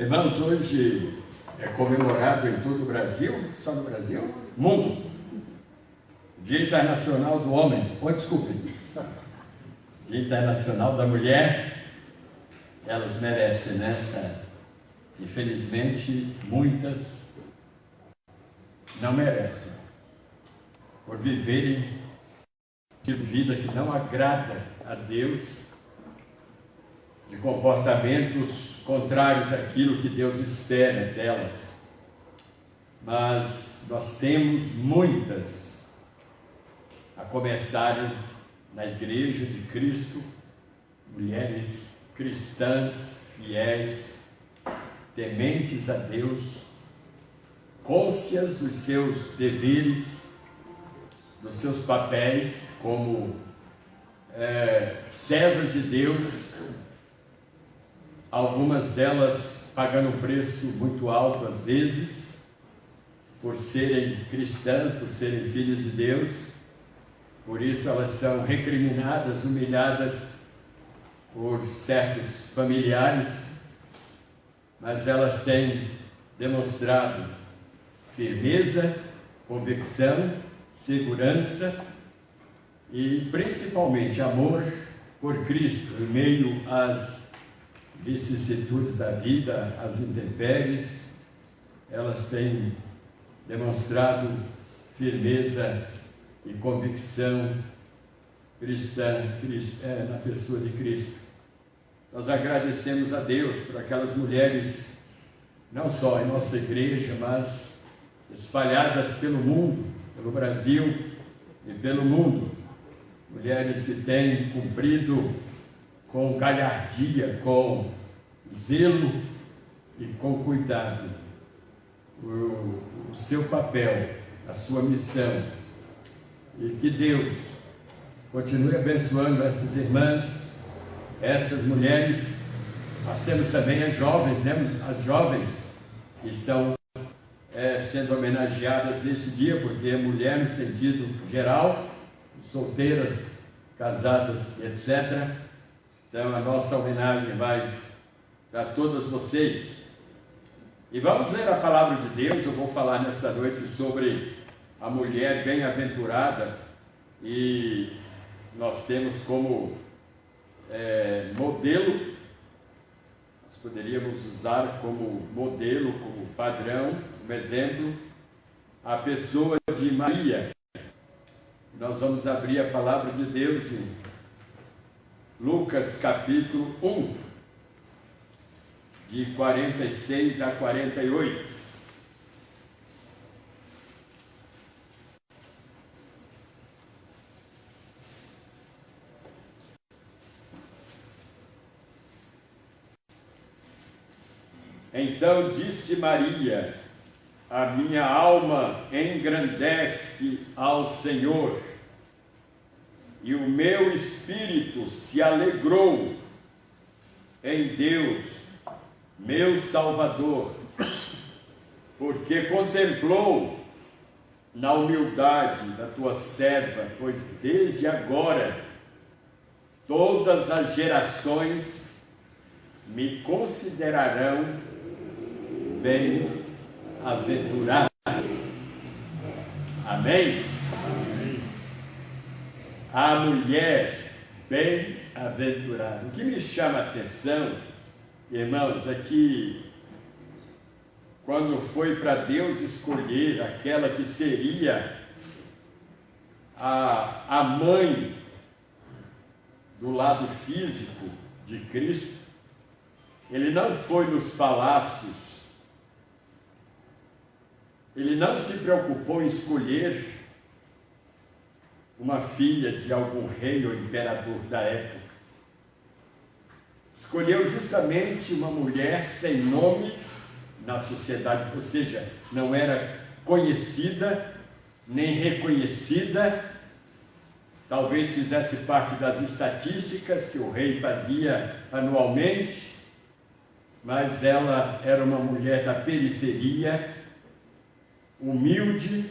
Irmãos, hoje é comemorado em todo o Brasil, só no Brasil, mundo, Dia Internacional do Homem, desculpe, Dia Internacional da Mulher. Elas merecem nesta, infelizmente, muitas não merecem, por viverem de vida que não agrada a Deus, de comportamentos contrários àquilo que Deus espera delas. Mas nós temos muitas, a começarem na Igreja de Cristo, mulheres cristãs, fiéis, tementes a Deus, cônscias dos seus deveres, dos seus papéis como servas de Deus, algumas delas pagando um preço muito alto às vezes, por serem cristãs, por serem filhos de Deus. Por isso elas são recriminadas, humilhadas por certos familiares, mas elas têm demonstrado firmeza, convicção, segurança e principalmente amor por Cristo em meio às vicissitudes da vida, às intempéries. Elas têm demonstrado firmeza e convicção cristã na pessoa de Cristo. Nós agradecemos a Deus por aquelas mulheres, não só em nossa igreja, mas espalhadas pelo mundo, pelo Brasil e pelo mundo. Mulheres que têm cumprido com galhardia, com zelo e com cuidado o seu papel, a sua missão. E que Deus continue abençoando estas irmãs, estas mulheres. Nós temos também as jovens, né? As jovens que estão sendo homenageadas neste dia, porque é mulher no sentido geral, solteiras, casadas, etc. Então a nossa homenagem vai para todas vocês. E vamos ler a palavra de Deus. Eu vou falar nesta noite sobre a mulher bem-aventurada, e nós temos como modelo, nós poderíamos usar como modelo, como padrão, como exemplo, a pessoa de Maria. Nós vamos abrir a palavra de Deus em Lucas capítulo 1, de 46 a 48. Então disse Maria: a minha alma engrandece ao Senhor, e o meu espírito se alegrou em Deus, meu Salvador, porque contemplou na humildade da tua serva, pois desde agora todas as gerações me considerarão bem-aventurado. Amém? A mulher bem-aventurada. O que me chama a atenção, irmãos, é que quando foi para Deus escolher aquela que seria a mãe do lado físico de Cristo, ele não foi nos palácios, ele não se preocupou em escolher uma filha de algum rei ou imperador da época. Escolheu justamente uma mulher sem nome na sociedade, ou seja, não era conhecida, nem reconhecida, talvez fizesse parte das estatísticas que o rei fazia anualmente, mas ela era uma mulher da periferia, humilde,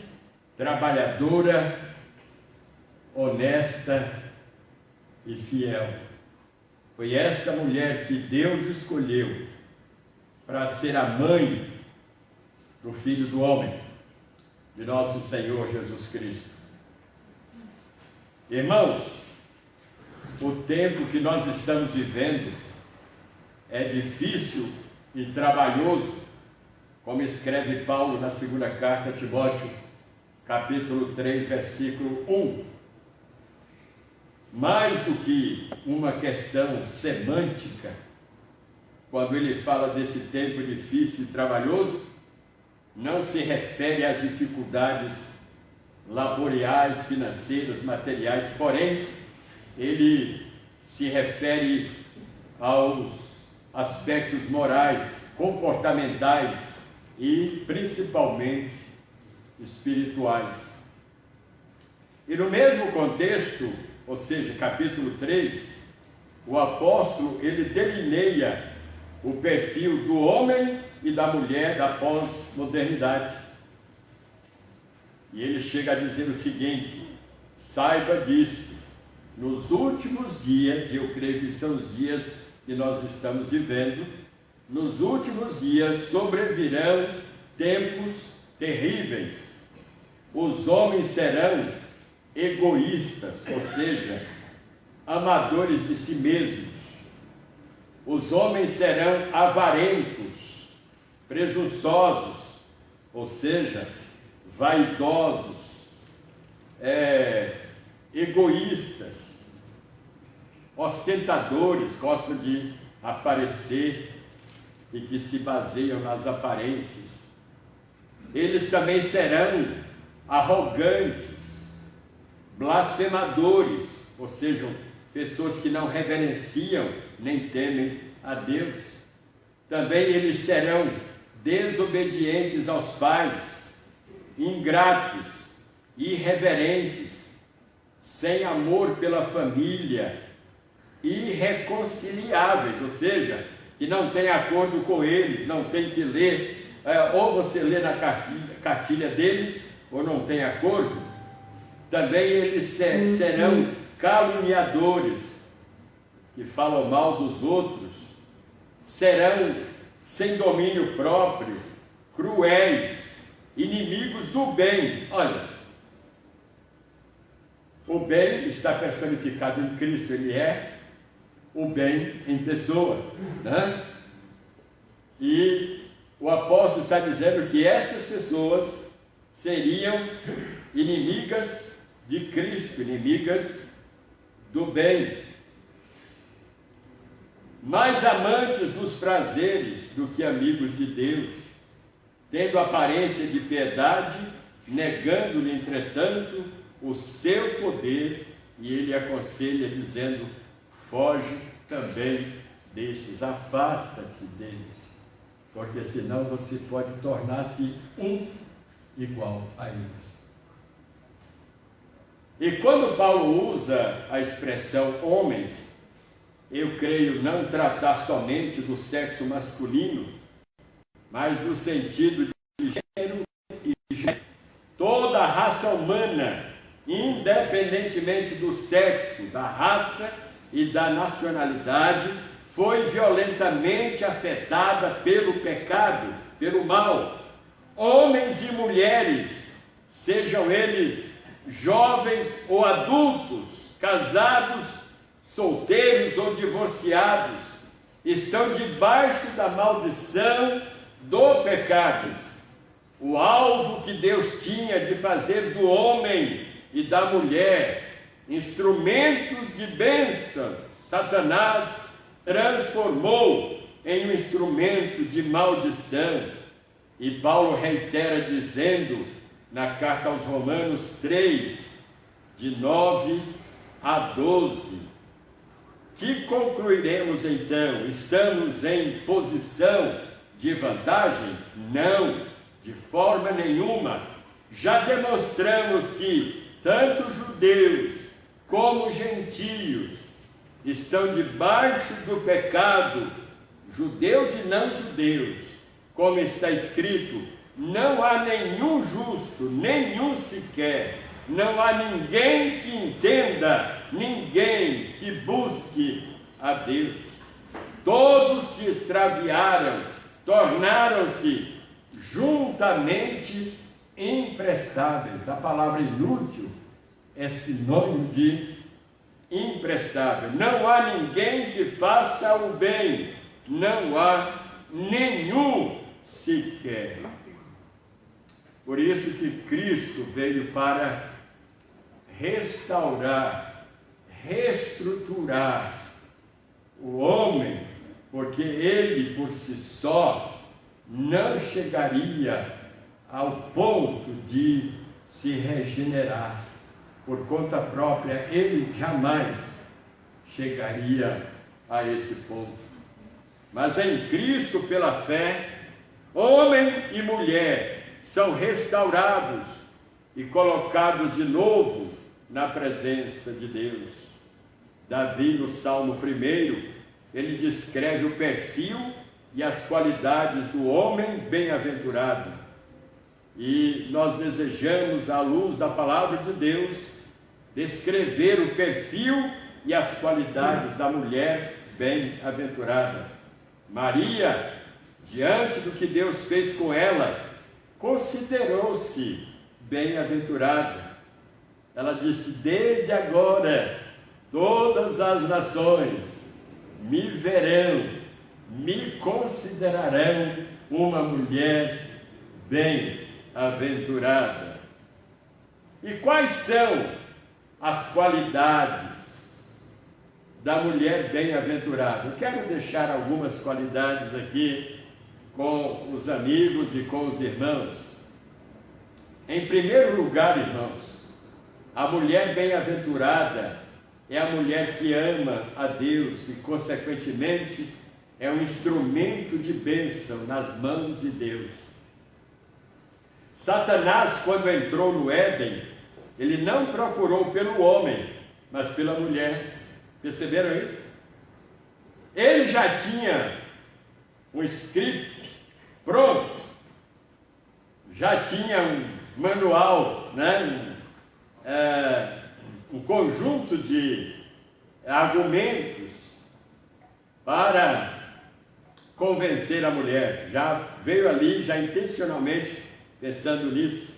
trabalhadora, honesta e fiel. Foi esta mulher que Deus escolheu para ser a mãe do Filho do Homem, de nosso Senhor Jesus Cristo. Irmãos, o tempo que nós estamos vivendo é difícil e trabalhoso, como escreve Paulo na segunda carta a Timóteo, capítulo 3, versículo 1. Mais do que uma questão semântica, quando ele fala desse tempo difícil e trabalhoso, não se refere às dificuldades laborais, financeiras, materiais, porém, ele se refere aos aspectos morais, comportamentais e, principalmente, espirituais. E no mesmo contexto, ou seja, capítulo 3, o apóstolo, ele delineia o perfil do homem e da mulher da pós-modernidade. E ele chega a dizer o seguinte: saiba disso, nos últimos dias, e eu creio que são os dias que nós estamos vivendo, nos últimos dias sobrevirão tempos terríveis. Os homens serão egoístas, ou seja, amadores de si mesmos. Os homens serão avarentos, presunçosos, ou seja, vaidosos, egoístas, ostentadores, gostam de aparecer e que se baseiam nas aparências. Eles também serão arrogantes, blasfemadores, ou seja, pessoas que não reverenciam nem temem a Deus. Também eles serão desobedientes aos pais, ingratos, irreverentes, sem amor pela família, irreconciliáveis, ou seja, que não tem acordo com eles, não tem que ler, ou você lê na cartilha deles, ou não tem acordo. Também eles serão caluniadores, que falam mal dos outros, serão sem domínio próprio, cruéis, inimigos do bem. Olha, o bem está personificado em Cristo, ele é o bem em pessoa, né? E o apóstolo está dizendo que essas pessoas seriam inimigas de Cristo, inimigas do bem, mais amantes dos prazeres do que amigos de Deus, tendo aparência de piedade, negando-lhe, entretanto, o seu poder, e ele aconselha dizendo: foge também destes, afasta-te deles, porque senão você pode tornar-se um igual a eles. E quando Paulo usa a expressão homens, eu creio não tratar somente do sexo masculino, mas no sentido de gênero e gênero. Toda a raça humana, independentemente do sexo, da raça e da nacionalidade, foi violentamente afetada pelo pecado, pelo mal. Homens e mulheres, sejam eles jovens ou adultos, casados, solteiros ou divorciados, estão debaixo da maldição do pecado. O alvo que Deus tinha de fazer do homem e da mulher instrumentos de bênção, Satanás transformou em um instrumento de maldição. E Paulo reitera dizendo na carta aos Romanos 3, de 9 a 12, que concluiremos então? Estamos em posição de vantagem? Não, de forma nenhuma. Já demonstramos que tanto judeus como gentios estão debaixo do pecado, judeus e não judeus, como está escrito: não há nenhum justo, nenhum sequer, não há ninguém que entenda, ninguém que busque a Deus. Todos se extraviaram, tornaram-se juntamente imprestáveis. A palavra inútil é sinônimo de imprestável. Não há ninguém que faça o bem, não há nenhum sequer. Por isso que Cristo veio para restaurar, reestruturar o homem, porque ele por si só não chegaria ao ponto de se regenerar. Por conta própria, ele jamais chegaria a esse ponto. Mas em Cristo, pela fé, homem e mulher são restaurados e colocados de novo na presença de Deus. Davi, no Salmo 1, ele descreve o perfil e as qualidades do homem bem-aventurado. E nós desejamos, à luz da palavra de Deus, descrever o perfil e as qualidades da mulher bem-aventurada. Maria, diante do que Deus fez com ela, considerou-se bem-aventurada. Ela disse: desde agora todas as nações me verão, me considerarão uma mulher bem-aventurada. E quais são as qualidades da mulher bem-aventurada? Eu quero deixar algumas qualidades aqui com os amigos e com os irmãos. Em primeiro lugar, irmãos, a mulher bem-aventurada é a mulher que ama a Deus e, consequentemente, é um instrumento de bênção nas mãos de Deus. Satanás, quando entrou no Éden, ele não procurou pelo homem, mas pela mulher. Perceberam isso? Ele já tinha um script pronto, já tinha um manual, né? Um conjunto de argumentos para convencer a mulher. Já veio ali, já intencionalmente pensando nisso.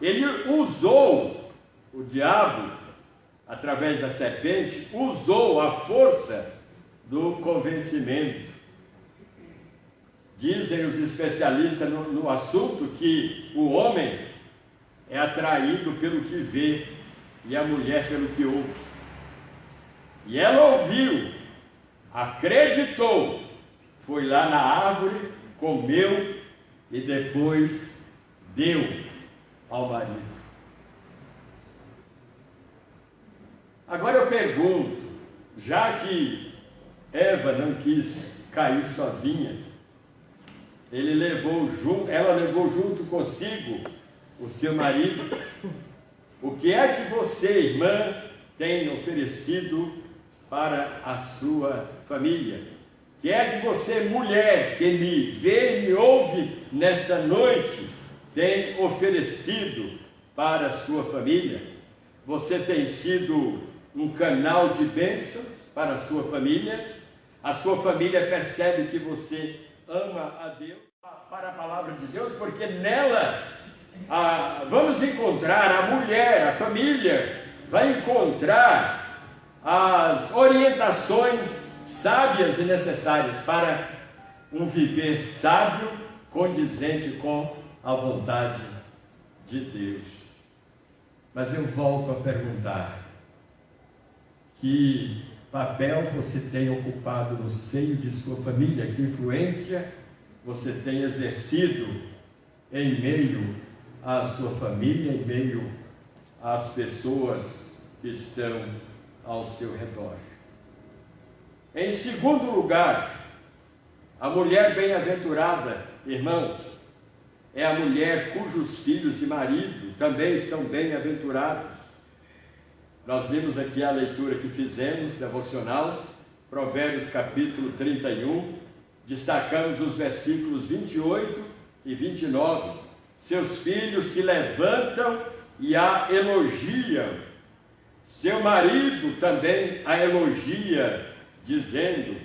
Ele usou, o diabo, através da serpente, usou a força do convencimento. Dizem os especialistas no assunto que o homem é atraído pelo que vê e a mulher pelo que ouve. E ela ouviu, acreditou, foi lá na árvore, comeu e depois deu ao marido. Agora eu pergunto, já que Eva não quis cair sozinha, ela levou junto consigo o seu marido, o que é que você, irmã, tem oferecido para a sua família? O que é que você, mulher, que me vê e me ouve nesta noite, tem oferecido para a sua família? Você tem sido um canal de bênçãos para a sua família? A sua família percebe que você ama a Deus, para a palavra de Deus, porque nela vamos encontrar a mulher, a família vai encontrar as orientações sábias e necessárias para um viver sábio, condizente com a vontade de Deus. Mas eu volto a perguntar: que papel você tem ocupado no seio de sua família? Que influência você tem exercido em meio à sua família, em meio às pessoas que estão ao seu redor? Em segundo lugar, a mulher bem-aventurada, irmãos, é a mulher cujos filhos e marido também são bem-aventurados. Nós vimos aqui a leitura que fizemos, devocional, Provérbios capítulo 31, destacamos os versículos 28 e 29. Seus filhos se levantam e a elogiam, seu marido também a elogia, dizendo: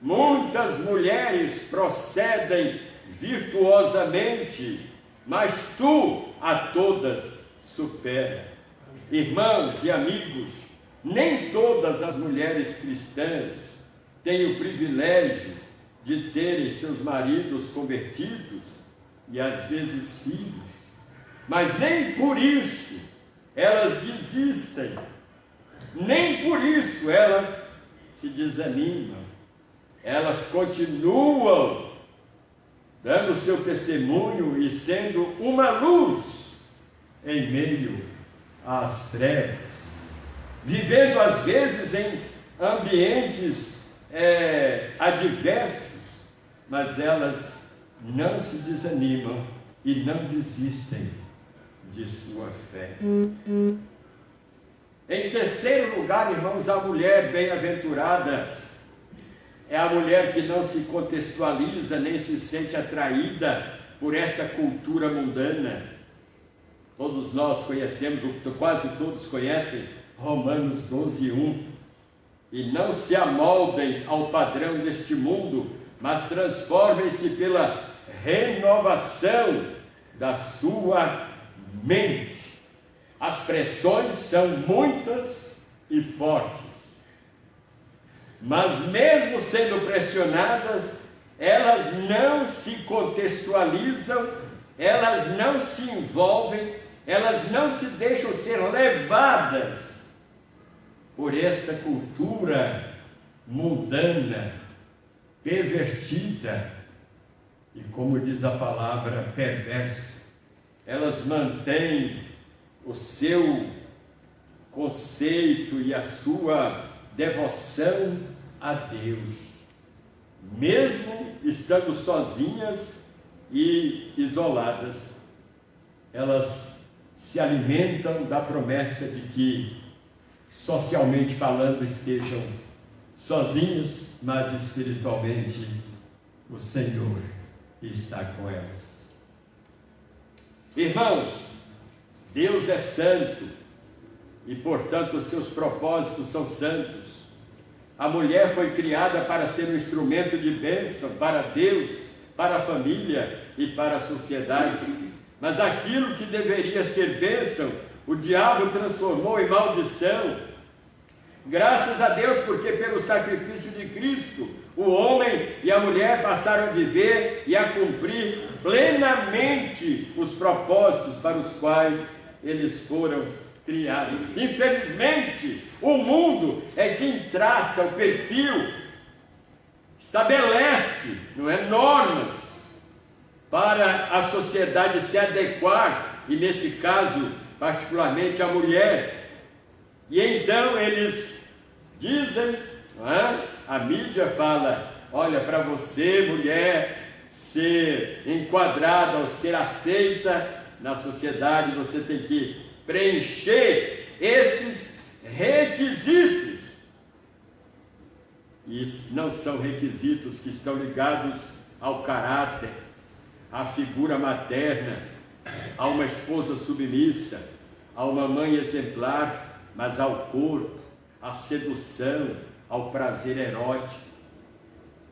Muitas mulheres procedem virtuosamente, mas tu a todas supera. Irmãos e amigos, nem todas as mulheres cristãs têm o privilégio de terem seus maridos convertidos e às vezes filhos, mas nem por isso elas desistem, nem por isso elas se desanimam. Elas continuam dando seu testemunho e sendo uma luz em meio às trevas, vivendo às vezes em ambientes adversos, mas elas não se desanimam e não desistem de sua fé. Em terceiro lugar, irmãos, a mulher bem-aventurada é a mulher que não se contextualiza nem se sente atraída por esta cultura mundana. Todos nós conhecemos, quase todos conhecem, Romanos 12:1. E não se amoldem ao padrão deste mundo, mas transformem-se pela renovação da sua mente. As pressões são muitas e fortes, mas mesmo sendo pressionadas, elas não se contextualizam, elas não se envolvem, elas não se deixam ser levadas por esta cultura mundana, pervertida e, como diz a palavra, perversa. Elas mantêm o seu conceito e a sua devoção a Deus, mesmo estando sozinhas e isoladas. Elas se alimentam da promessa de que, socialmente falando, estejam sozinhas, mas espiritualmente o Senhor está com elas. Irmãos, Deus é santo e, portanto, os seus propósitos são santos. A mulher foi criada para ser um instrumento de bênção para Deus, para a família e para a sociedade. Mas aquilo que deveria ser bênção, o diabo transformou em maldição. Graças a Deus, porque pelo sacrifício de Cristo, o homem e a mulher passaram a viver e a cumprir plenamente os propósitos para os quais eles foram criados. Infelizmente, o mundo é quem traça o perfil, estabelece, não é, normas para a sociedade se adequar, e neste caso, particularmente a mulher. E então eles dizem, não é? A mídia fala: olha, para você, mulher, ser enquadrada ou ser aceita na sociedade, você tem que preencher esses requisitos. E não são requisitos que estão ligados ao caráter, à figura materna, a uma esposa submissa, a uma mãe exemplar, mas ao corpo, à sedução, ao prazer erótico.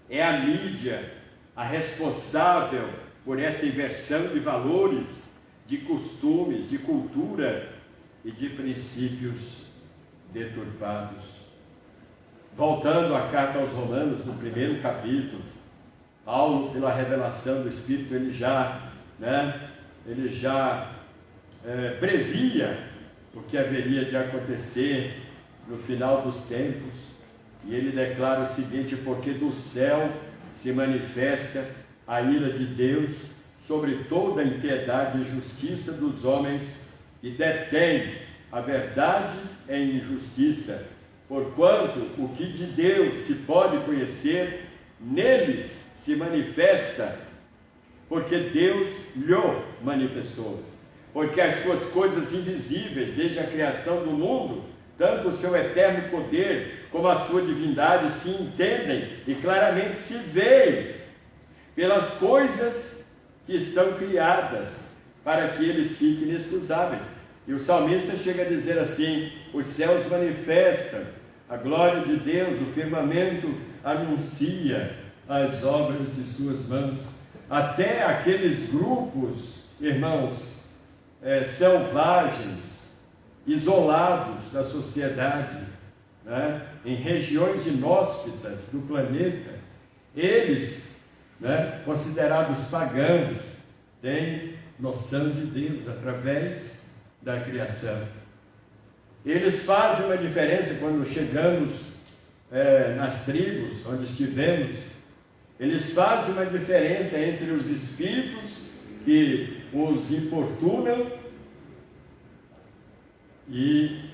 É a mídia a responsável por esta inversão de valores, de costumes, de cultura e de princípios deturpados. Voltando à carta aos Romanos, no primeiro capítulo, Paulo, pela revelação do Espírito, ele já previa o que haveria de acontecer no final dos tempos, e ele declara o seguinte: porque do céu se manifesta a ira de Deus sobre toda a impiedade e injustiça dos homens, e detém a verdade em injustiça, porquanto o que de Deus se pode conhecer, neles se manifesta, porque Deus lhe manifestou. Porque as suas coisas invisíveis, desde a criação do mundo, tanto o seu eterno poder como a sua divindade se entendem e claramente se veem pelas coisas que estão criadas, para que eles fiquem inexcusáveis. E o salmista chega a dizer assim: os céus manifestam a glória de Deus, o firmamento anuncia as obras de suas mãos. Até aqueles grupos, irmãos, selvagens, isolados da sociedade, né, em regiões inóspitas do planeta, eles, né, considerados pagãos, têm noção de Deus através da criação. Eles fazem uma diferença quando chegamos nas tribos onde estivemos. Eles fazem uma diferença entre os espíritos que os importunam e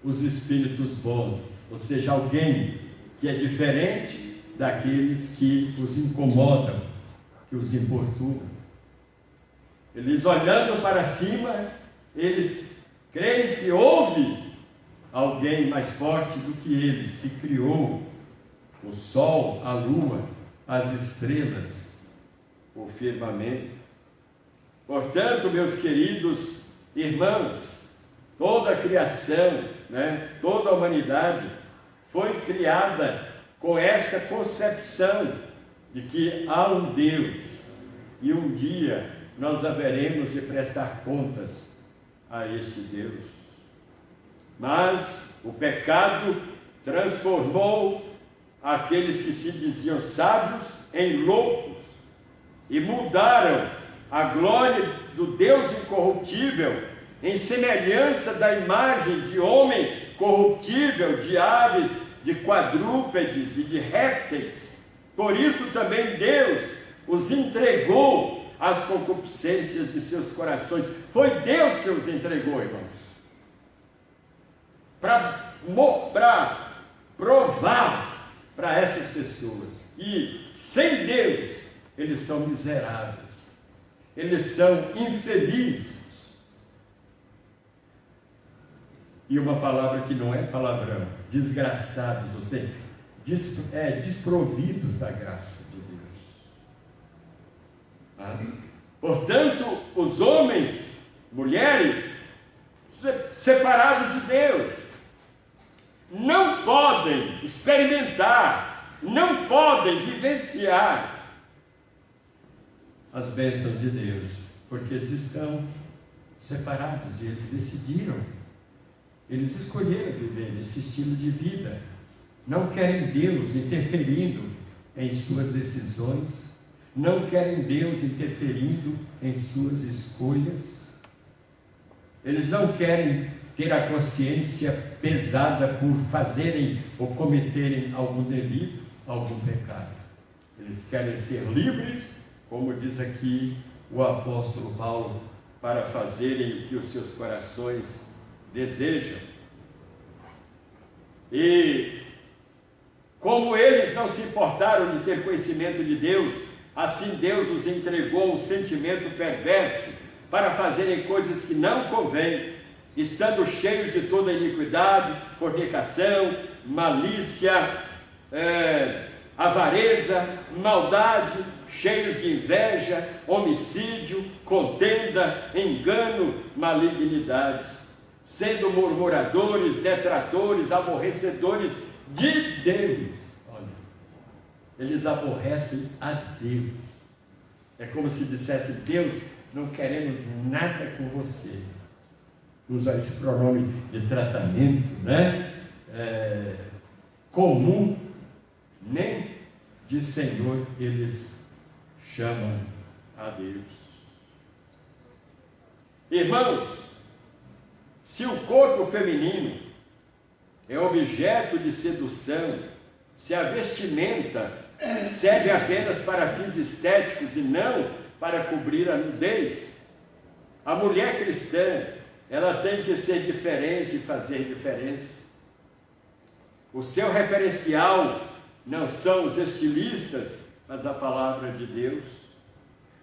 os espíritos bons, ou seja, alguém que é diferente daqueles que os incomodam, que os importunam. Eles olhando para cima, eles creem que houve alguém mais forte do que eles, que criou o sol, a lua, as estrelas, o firmamento. Portanto, meus queridos irmãos, toda a criação, né, toda a humanidade foi criada com esta concepção de que há um Deus e um dia nós haveremos de prestar contas a este Deus. Mas o pecado transformou aqueles que se diziam sábios em loucos e mudaram a glória do Deus incorruptível em semelhança da imagem de homem corruptível, de aves, de quadrúpedes e de répteis. Por isso também Deus os entregou às concupiscências de seus corações. Foi Deus que os entregou, irmãos, para provar para essas pessoas que sem Deus eles são miseráveis, eles são infelizes. E uma palavra que não é palavrão, desgraçados, ou seja, desprovidos da graça de Deus. Portanto, os homens, mulheres, separados de Deus, não podem experimentar, não podem vivenciar as bênçãos de Deus, porque eles estão separados e eles decidiram. Eles escolheram viver nesse estilo de vida. Não querem Deus interferindo em suas decisões. Não querem Deus interferindo em suas escolhas. Eles não querem ter a consciência pesada por fazerem ou cometerem algum delito, algum pecado. Eles querem ser livres, como diz aqui o apóstolo Paulo, para fazerem o que os seus corações desejam. E como eles não se importaram de ter conhecimento de Deus, assim Deus os entregou um sentimento perverso para fazerem coisas que não convêm, estando cheios de toda iniquidade, fornicação, malícia, avareza, maldade, cheios de inveja, homicídio, contenda, engano, malignidade, sendo murmuradores, detratores, aborrecedores de Deus. Olha, eles aborrecem a Deus. É como se dissesse: Deus, não queremos nada com você. Usar esse pronome de tratamento, né? Comum, nem de Senhor eles chamam a Deus. Irmãos, se o corpo feminino é objeto de sedução, se a vestimenta serve apenas para fins estéticos e não para cobrir a nudez, a mulher cristã, ela tem que ser diferente e fazer diferença. O seu referencial não são os estilistas, mas a palavra de Deus.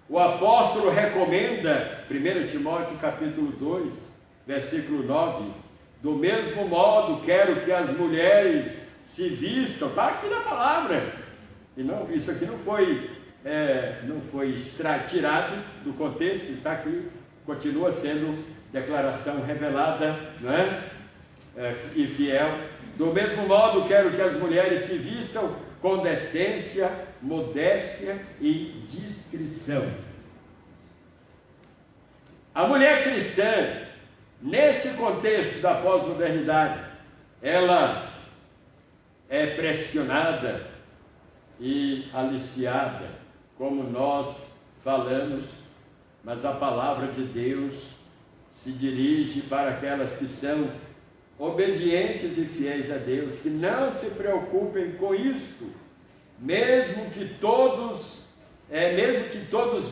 O apóstolo recomenda, 1 Timóteo capítulo 2, versículo 9, do mesmo modo quero que as mulheres se vistam, está aqui na palavra, e não, isso aqui não foi tirado do contexto, está aqui, continua sendo declaração revelada, não é? e fiel. Do mesmo modo, quero que as mulheres se vistam com decência, modéstia e discrição. A mulher cristã, nesse contexto da pós-modernidade, ela é pressionada e aliciada, como nós falamos, mas a palavra de Deus se dirige para aquelas que são obedientes e fiéis a Deus, que não se preocupem com isto, mesmo que todos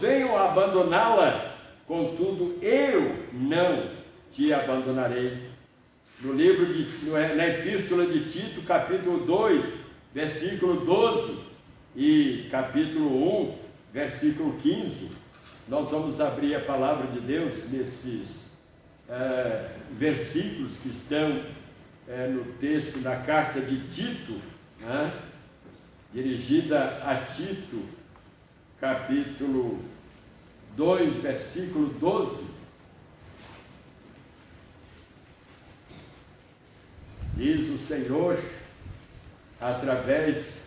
venham a abandoná-la, contudo eu não te abandonarei. Na epístola de Tito, capítulo 2, versículo 12 e capítulo 1, versículo 15, nós vamos abrir a palavra de Deus nesses versículos que estão no texto da carta de Tito, dirigida a Tito, capítulo 2, versículo 12. Diz o Senhor, através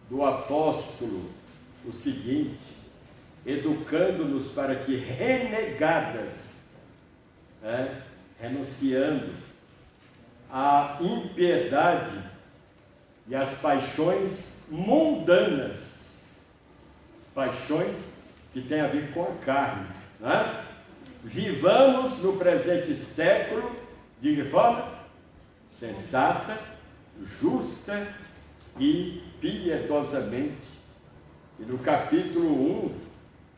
do apóstolo, o seguinte: educando-nos para que, renegadas, renunciando à impiedade e às paixões mundanas, paixões que têm a ver com a carne, vivamos no presente século de que forma? Sensata, justa e piedosamente. E no capítulo 1,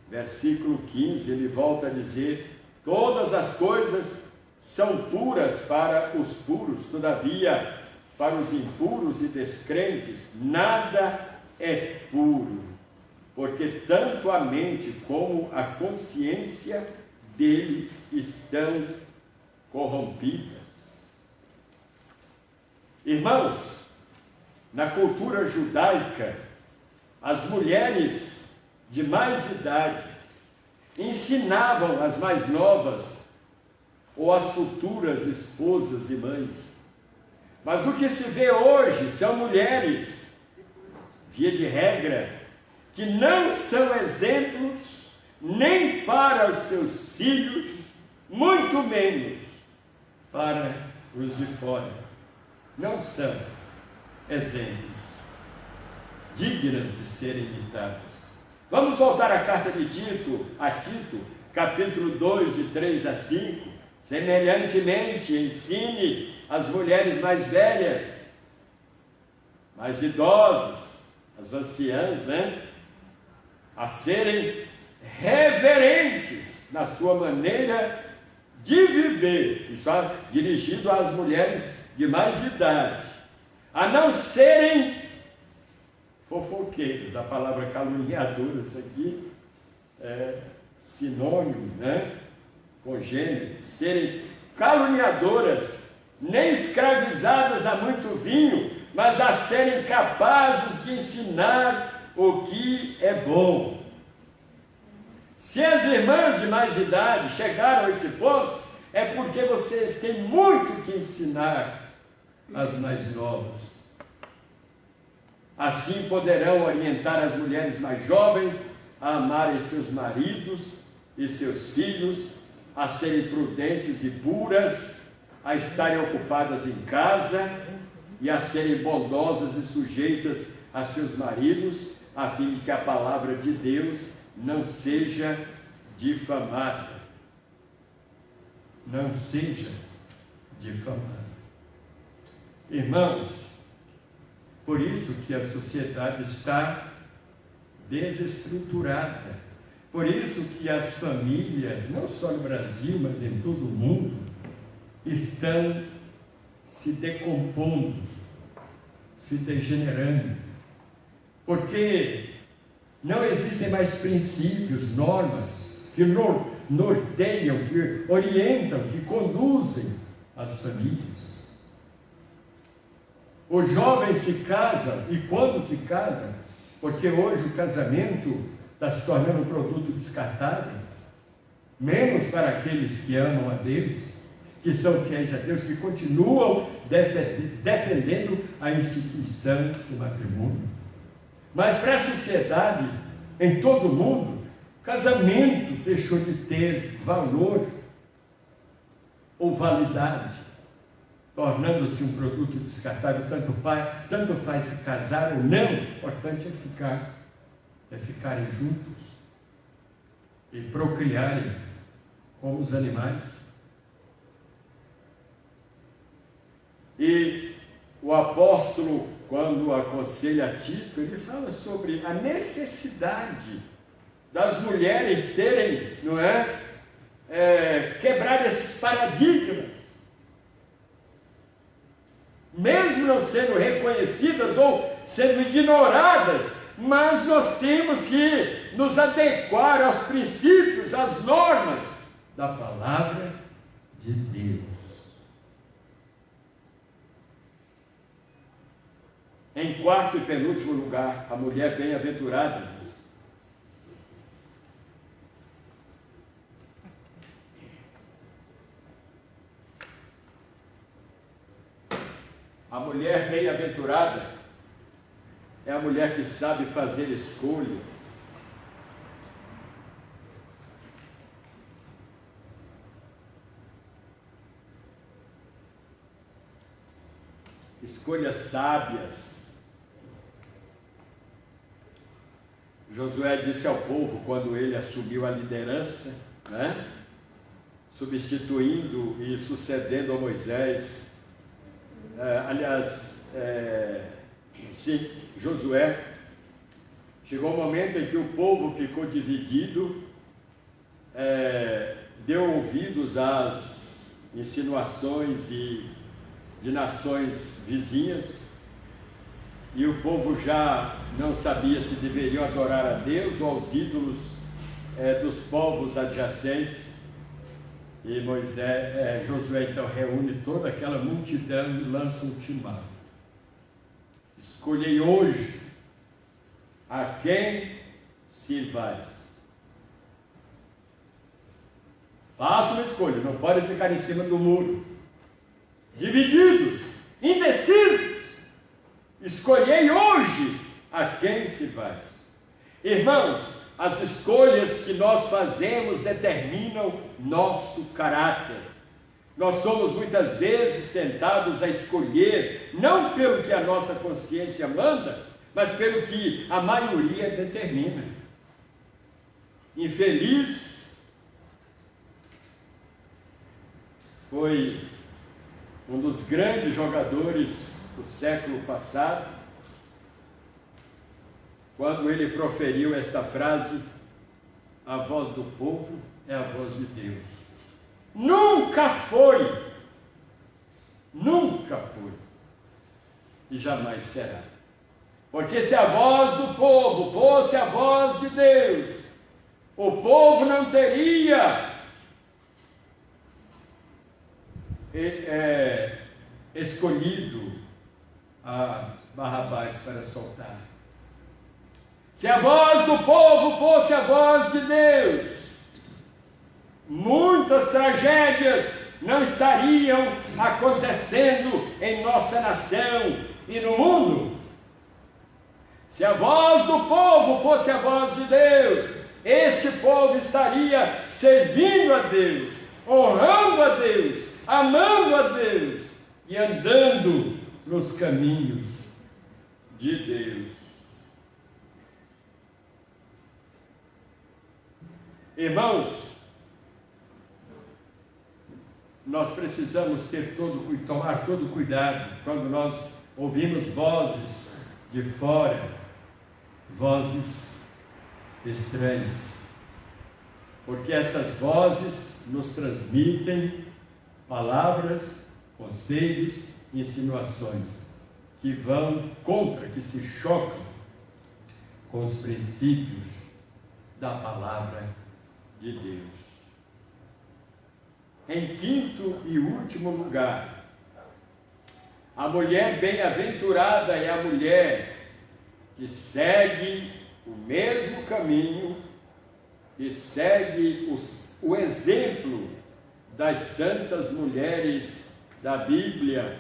versículo 15, ele volta a dizer: todas as coisas são puras para os puros, todavia, para os impuros e descrentes, nada é puro, porque tanto a mente como a consciência deles estão corrompidas. Irmãos, na cultura judaica, as mulheres de mais idade ensinavam as mais novas ou as futuras esposas e mães. Mas o que se vê hoje são mulheres, via de regra, que não são exemplos nem para os seus filhos, muito menos para os de fora. Não são exemplos dignas de serem imitados. Vamos voltar à carta de Tito, capítulo 2, de 3 a 5. Semelhantemente, ensine as mulheres mais velhas, mais idosas, as anciãs, a serem reverentes na sua maneira de viver. Isso é dirigido às mulheres de mais idade, a não serem fofoqueiros. A palavra caluniadoras aqui é sinônimo, com gênero, serem caluniadoras, nem escravizadas a muito vinho, mas a serem capazes de ensinar o que é bom. Se as irmãs de mais idade chegaram a esse ponto, é porque vocês têm muito que ensinar às mais novas. Assim poderão orientar as mulheres mais jovens a amarem seus maridos e seus filhos, a serem prudentes e puras, a estarem ocupadas em casa e a serem bondosas e sujeitas a seus maridos, a fim de que a palavra de Deus não seja difamada. Não seja difamada. Irmãos, por isso que a sociedade está desestruturada, por isso que as famílias, não só no Brasil, mas em todo o mundo, estão se decompondo, se degenerando, porque não existem mais princípios, normas que norteiam, que orientam, que conduzem as famílias. Os jovens se casam, e quando se casam, porque hoje o casamento está se tornando um produto descartável, menos para aqueles que amam a Deus, que são fiéis a Deus, que continuam defendendo a instituição do matrimônio. Mas para a sociedade, em todo o mundo, o casamento deixou de ter valor ou validade, tornando-se um produto descartável. Tanto faz se casar ou não, o importante é ficarem juntos e procriarem como os animais. E o apóstolo, quando aconselha Tito, ele fala sobre a necessidade das mulheres serem, quebrar esses paradigmas, mesmo não sendo reconhecidas ou sendo ignoradas, mas nós temos que nos adequar aos princípios, às normas da palavra de Deus. Em quarto e penúltimo lugar, a mulher bem-aventurada. A mulher bem-aventurada é a mulher que sabe fazer escolhas. Escolhas sábias. Josué disse ao povo, quando ele assumiu a liderança, substituindo e sucedendo a Moisés, Josué, chegou um momento em que o povo ficou dividido, deu ouvidos às insinuações de nações vizinhas, e o povo já não sabia se deveriam adorar a Deus ou aos ídolos dos povos adjacentes. E Josué então reúne toda aquela multidão e lança um ultimato: escolhei hoje a quem sirvais. Faça uma escolha, não pode ficar em cima do muro, divididos, indecisos. Escolhei hoje a quem sirvais. Irmãos, as escolhas que nós fazemos determinam nosso caráter. Nós somos muitas vezes tentados a escolher, não pelo que a nossa consciência manda, mas pelo que a maioria determina. Infeliz foi um dos grandes jogadores do século passado, quando ele proferiu esta frase: a voz do povo é a voz de Deus. Nunca foi, e jamais será. Porque se a voz do povo fosse a voz de Deus, o povo não teria escolhido a Barrabás para soltar. Se a voz do povo fosse a voz de Deus, muitas tragédias não estariam acontecendo em nossa nação e no mundo. Se a voz do povo fosse a voz de Deus, este povo estaria servindo a Deus, honrando a Deus, amando a Deus e andando nos caminhos de Deus. Irmãos, nós precisamos tomar todo cuidado quando nós ouvimos vozes de fora, vozes estranhas, porque essas vozes nos transmitem palavras, conselhos, insinuações que vão contra, que se chocam com os princípios da palavra de Deus. Em quinto e último lugar, a mulher bem-aventurada é a mulher que segue o mesmo caminho, que segue o exemplo das santas mulheres da Bíblia,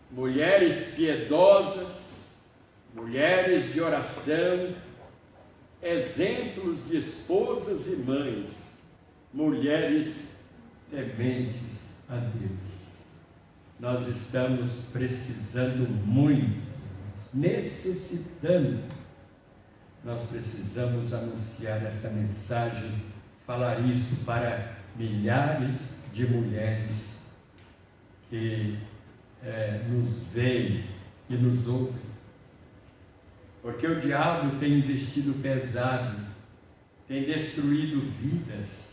mulheres piedosas, mulheres de oração, exemplos de esposas e mães, mulheres tementes a Deus. Nós estamos precisando muito, necessitando. Nós precisamos anunciar esta mensagem, falar isso para milhares de mulheres que nos veem e nos ouvem. Porque o diabo tem investido pesado, tem destruído vidas.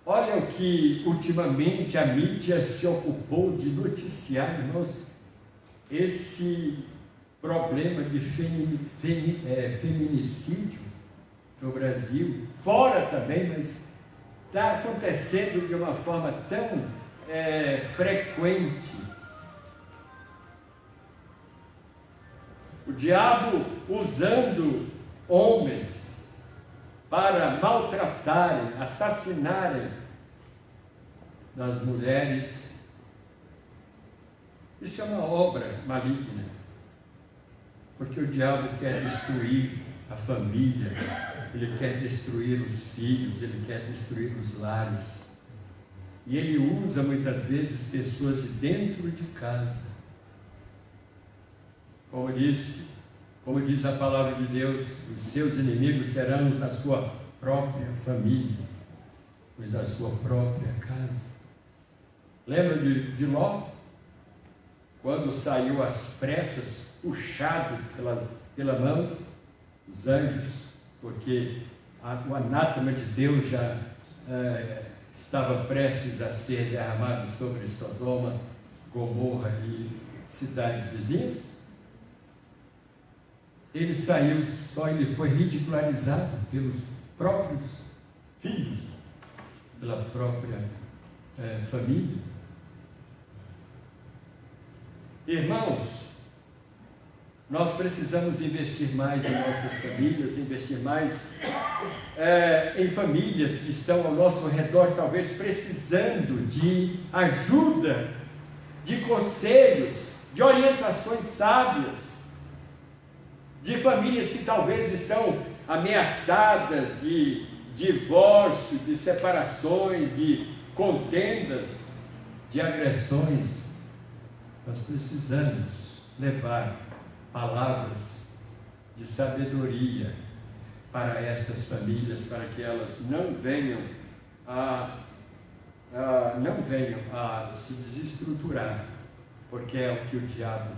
Olha o que ultimamente a mídia se ocupou de noticiar, irmãos, esse problema de feminicídio no Brasil, fora também, mas está acontecendo de uma forma tão frequente. O diabo usando homens para maltratarem, assassinarem nas mulheres. Isso é uma obra maligna, porque o diabo quer destruir a família, ele quer destruir os filhos, ele quer destruir os lares. E ele usa muitas vezes pessoas de dentro de casa. Como diz a palavra de Deus, os seus inimigos serão os da sua própria família, os da sua própria casa. Lembra de Ló? Quando saiu às pressas, puxado pela mão, os anjos, porque o anátema de Deus já estava prestes a ser derramado sobre Sodoma, Gomorra e cidades vizinhas. Ele saiu só, ele foi ridicularizado pelos próprios filhos, pela própria família. Irmãos, nós precisamos investir mais em nossas famílias, investir mais em famílias que estão ao nosso redor, talvez precisando de ajuda, de conselhos, de orientações sábias, de famílias que talvez estão ameaçadas de divórcio, de separações, de contendas, de agressões. Nós precisamos levar palavras de sabedoria para estas famílias, para que elas não venham a se desestruturar, porque é o que o diabo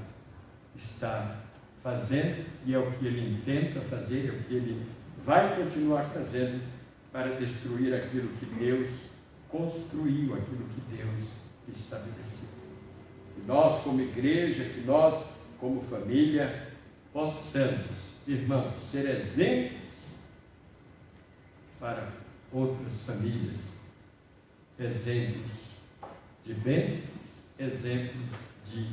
está fazendo, e é o que ele tenta fazer, é o que ele vai continuar fazendo para destruir aquilo que Deus construiu, aquilo que Deus estabeleceu. Que nós, como igreja, que nós, como família, possamos, irmãos, ser exemplos para outras famílias, exemplos de bênçãos, exemplos de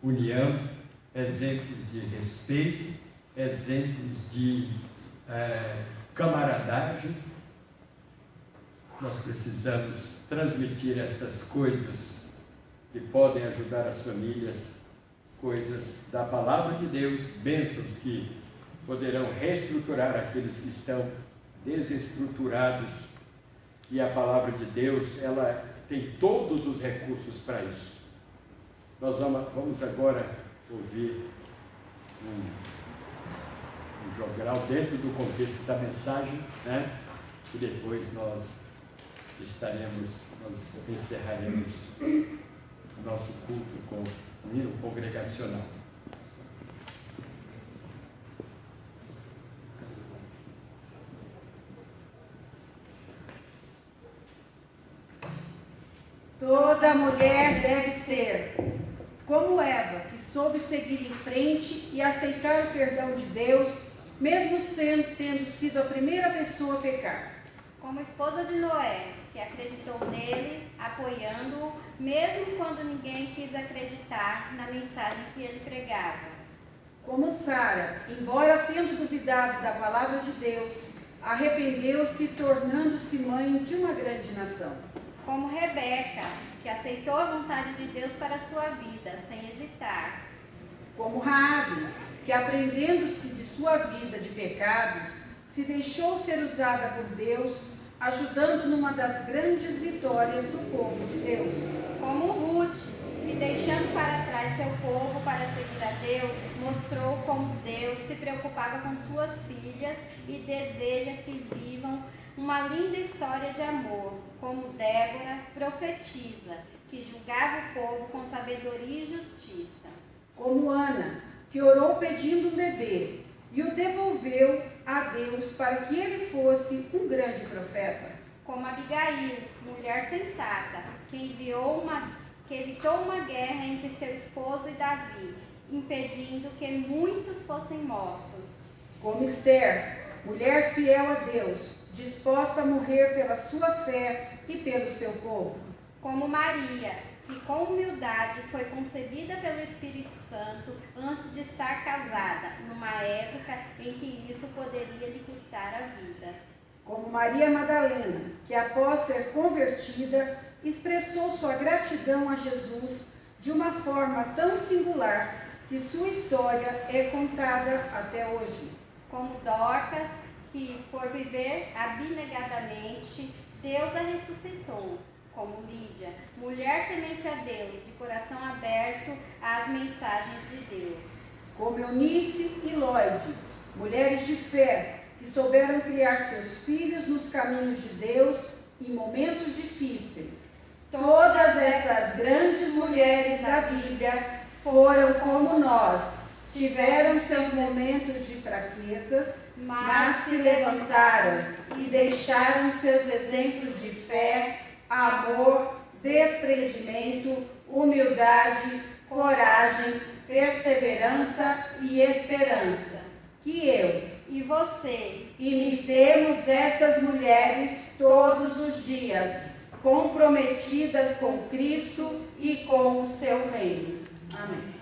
união, exemplos de respeito, exemplos de camaradagem. Nós precisamos transmitir estas coisas que podem ajudar as famílias, coisas da palavra de Deus, bênçãos que poderão reestruturar aqueles que estão desestruturados. E a palavra de Deus, ela tem todos os recursos para isso. Nós vamos agora ouvir um jogral dentro do contexto da mensagem, né? E depois nós encerraremos o nosso culto com o hino congregacional. Toda mulher deve ser como Eva, que soube seguir em frente e aceitar o perdão de Deus, mesmo tendo sido a primeira pessoa a pecar. Como esposa de Noé, que acreditou nele, apoiando-o, mesmo quando ninguém quis acreditar na mensagem que ele pregava. Como Sara, embora tendo duvidado da palavra de Deus, arrependeu-se, tornando-se mãe de uma grande nação. Como Rebeca, que aceitou a vontade de Deus para a sua vida, sem hesitar. Como Raabe, que aprendendo-se de sua vida de pecados, se deixou ser usada por Deus, ajudando numa das grandes vitórias do povo de Deus. Como Ruth, que deixando para trás seu povo para seguir a Deus, mostrou como Deus se preocupava com suas filhas e deseja que vivam uma linda história de amor, como Débora, profetisa, que julgava o povo com sabedoria e justiça. Como Ana, que orou pedindo um bebê e o devolveu a Deus para que ele fosse um grande profeta. Como Abigail, mulher sensata, que evitou uma guerra entre seu esposo e Davi, impedindo que muitos fossem mortos. Como Esther, mulher fiel a Deus, disposta a morrer pela sua fé e pelo seu povo. Como Maria, que com humildade foi concebida pelo Espírito Santo antes de estar casada, numa época em que isso poderia lhe custar a vida. Como Maria Madalena, que após ser convertida, expressou sua gratidão a Jesus de uma forma tão singular que sua história é contada até hoje. Como Dorcas, que por viver abnegadamente, Deus a ressuscitou. Como Lídia, mulher temente a Deus, de coração aberto às mensagens de Deus. Como Eunice e Lloyd, mulheres de fé, que souberam criar seus filhos nos caminhos de Deus em momentos difíceis. Todas essas grandes mulheres da Bíblia foram como nós, tiveram seus momentos de fraquezas, mas se levantaram e deixaram seus exemplos de fé, amor, desprendimento, humildade, coragem, perseverança e esperança. Que eu E você imitemos essas mulheres todos os dias, comprometidas com Cristo e com o seu reino. Amém.